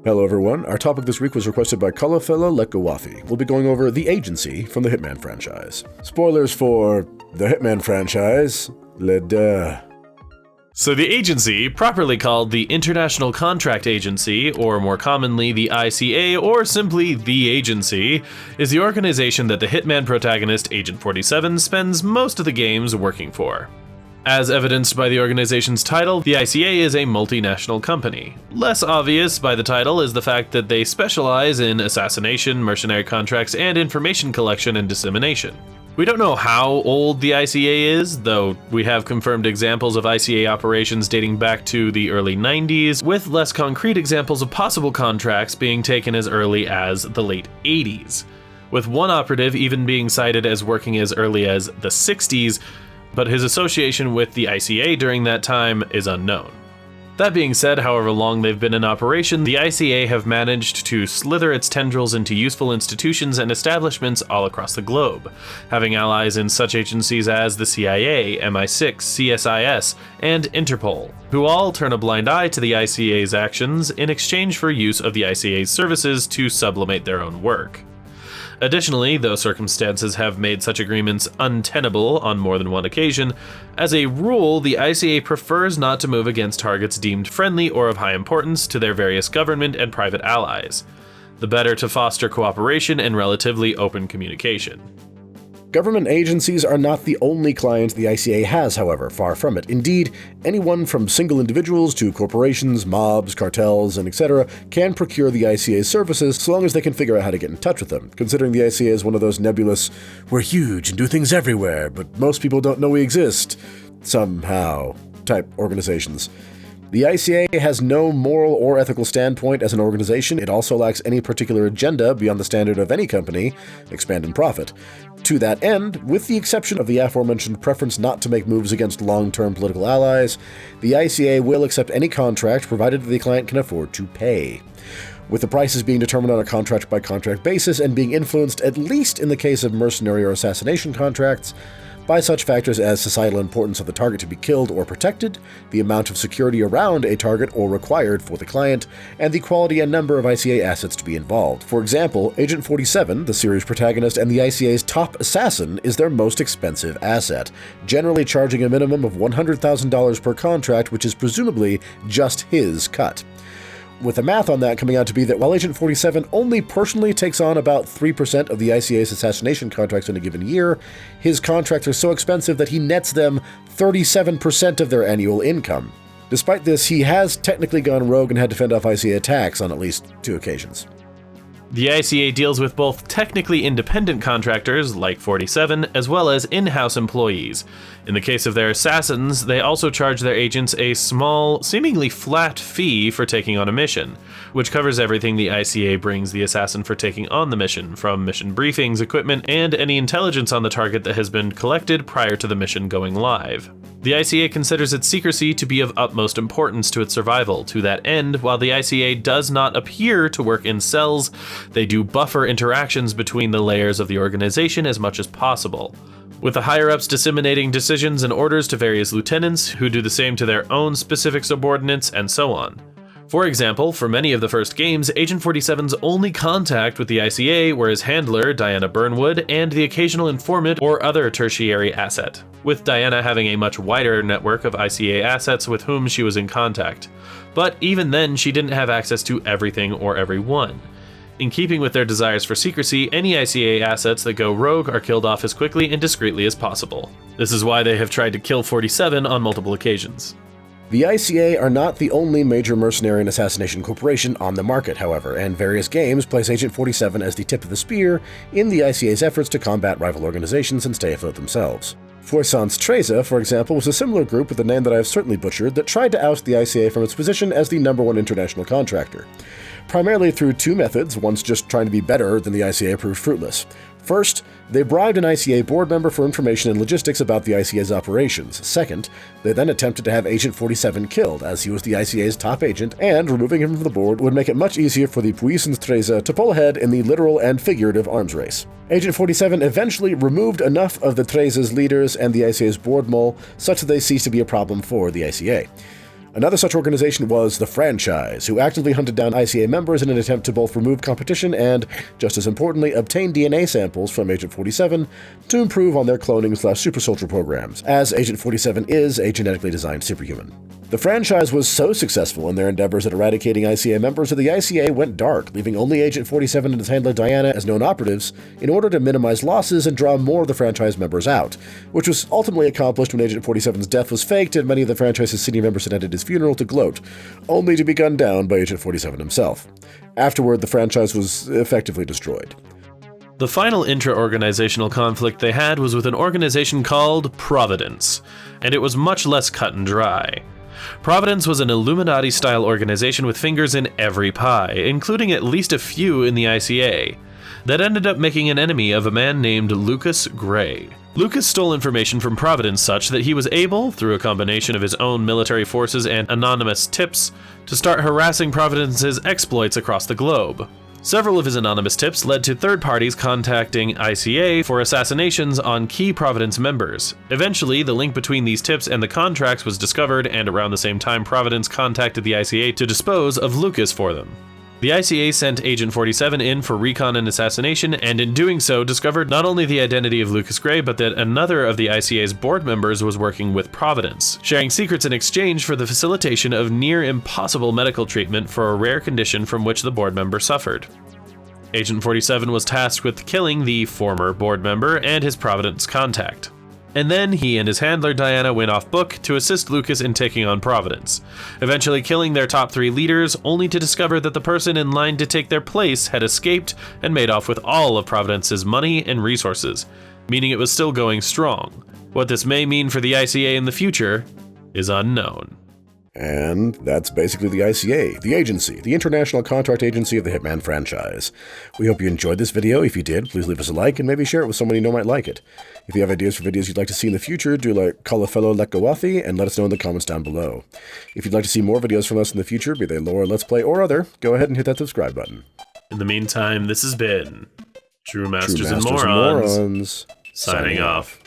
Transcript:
Hello everyone, our topic this week was requested by Kalafella Lekawathi. We'll be going over The Agency from the Hitman franchise. Spoilers for the Hitman franchise. So the Agency, properly called the International Contract Agency, or more commonly the ICA, or simply the Agency, is the organization that the Hitman protagonist Agent 47 spends most of the games working for. As evidenced by the organization's title, the ICA is a multinational company. Less obvious by the title is the fact that they specialize in assassination, mercenary contracts, and information collection and dissemination. We don't know how old the ICA is, though we have confirmed examples of ICA operations dating back to the early 90s, with less concrete examples of possible contracts being taken as early as the late 80s, with one operative even being cited as working as early as the 60s, but his association with the ICA during that time is unknown. That being said, however long they've been in operation, the ICA have managed to slither its tendrils into useful institutions and establishments all across the globe, having allies in such agencies as the CIA, MI6, CSIS, and Interpol, who all turn a blind eye to the ICA's actions in exchange for use of the ICA's services to sublimate their own work. Additionally, though circumstances have made such agreements untenable on more than one occasion, as a rule, the ICA prefers not to move against targets deemed friendly or of high importance to their various government and private allies, the better to foster cooperation and relatively open communication. Government agencies are not the only clients the ICA has, however, far from it. Indeed, anyone from single individuals to corporations, mobs, cartels, and etc. can procure the ICA's services so long as they can figure out how to get in touch with them, considering the ICA is one of those nebulous, we're huge and do things everywhere, but most people don't know we exist, somehow, type organizations. The ICA has no moral or ethical standpoint as an organization. It also lacks any particular agenda beyond the standard of any company, expand and profit. To that end, with the exception of the aforementioned preference not to make moves against long-term political allies, the ICA will accept any contract provided the client can afford to pay, with the prices being determined on a contract-by-contract basis and being influenced, at least in the case of mercenary or assassination contracts, by such factors as societal importance of the target to be killed or protected, the amount of security around a target or required for the client, and the quality and number of ICA assets to be involved. For example, Agent 47, the series protagonist and the ICA's top assassin, is their most expensive asset, generally charging a minimum of $100,000 per contract, which is presumably just his cut. With the math on that coming out to be that while Agent 47 only personally takes on about 3% of the ICA's assassination contracts in a given year, his contracts are so expensive that he nets them 37% of their annual income. Despite this, he has technically gone rogue and had to fend off ICA attacks on at least 2 occasions. The ICA deals with both technically independent contractors, like 47, as well as in-house employees. In the case of their assassins, they also charge their agents a small, seemingly flat fee for taking on a mission, which covers everything the ICA brings the assassin for taking on the mission, from mission briefings, equipment, and any intelligence on the target that has been collected prior to the mission going live. The ICA considers its secrecy to be of utmost importance to its survival. To that end, while the ICA does not appear to work in cells, they do buffer interactions between the layers of the organization as much as possible, with the higher-ups disseminating decisions and orders to various lieutenants, who do the same to their own specific subordinates, and so on. For example, for many of the first games, Agent 47's only contact with the ICA were his handler, Diana Burnwood, and the occasional informant or other tertiary asset, with Diana having a much wider network of ICA assets with whom she was in contact. But even then, she didn't have access to everything or everyone. In keeping with their desires for secrecy, any ICA assets that go rogue are killed off as quickly and discreetly as possible. This is why they have tried to kill 47 on multiple occasions. The ICA are not the only major mercenary and assassination corporation on the market, however, and various games place Agent 47 as the tip of the spear in the ICA's efforts to combat rival organizations and stay afloat themselves. Foissance Treza, for example, was a similar group with a name that I have certainly butchered that tried to oust the ICA from its position as the #1 international contractor, primarily through 2 methods, once just trying to be better than the ICA proved fruitless. First, they bribed an ICA board member for information and logistics about the ICA's operations. Second, they then attempted to have Agent 47 killed, as he was the ICA's top agent, and removing him from the board would make it much easier for the Foissance Treza to pull ahead in the literal and figurative arms race. Agent 47 eventually removed enough of the Treza's leaders and the ICA's board mole such that they ceased to be a problem for the ICA. Another such organization was the Franchise, who actively hunted down ICA members in an attempt to both remove competition and, just as importantly, obtain DNA samples from Agent 47 to improve on their cloning/super soldier programs, as Agent 47 is a genetically designed superhuman. The Franchise was so successful in their endeavors at eradicating ICA members that the ICA went dark, leaving only Agent 47 and his handler Diana as known operatives in order to minimize losses and draw more of the Franchise members out, which was ultimately accomplished when Agent 47's death was faked and many of the Franchise's senior members attended his funeral to gloat, only to be gunned down by Agent 47 himself. Afterward, the Franchise was effectively destroyed. The final intra-organizational conflict they had was with an organization called Providence, and it was much less cut and dry. Providence was an Illuminati-style organization with fingers in every pie, including at least a few in the ICA, that ended up making an enemy of a man named Lucas Gray. Lucas stole information from Providence such that he was able, through a combination of his own military forces and anonymous tips, to start harassing Providence's exploits across the globe. Several of his anonymous tips led to third parties contacting ICA for assassinations on key Providence members. Eventually, the link between these tips and the contracts was discovered, and around the same time Providence contacted the ICA to dispose of Lucas for them. The ICA sent Agent 47 in for recon and assassination, and in doing so discovered not only the identity of Lucas Gray, but that another of the ICA's board members was working with Providence, sharing secrets in exchange for the facilitation of near-impossible medical treatment for a rare condition from which the board member suffered. Agent 47 was tasked with killing the former board member and his Providence contact. And then he and his handler Diana went off book to assist Lucas in taking on Providence, eventually killing their top 3 leaders, only to discover that the person in line to take their place had escaped and made off with all of Providence's money and resources, meaning it was still going strong. What this may mean for the ICA in the future is unknown. And that's basically the ICA, the agency, the International Contract Agency of the Hitman franchise. We hope you enjoyed this video. If you did, please leave us a like and maybe share it with someone you know might like it. If you have ideas for videos you'd like to see in the future, do call a fellow Lekkawathi and let us know in the comments down below. If you'd like to see more videos from us in the future, be they lore, let's play, or other, go ahead and hit that subscribe button. In the meantime, this has been True Masters and Morons, signing off.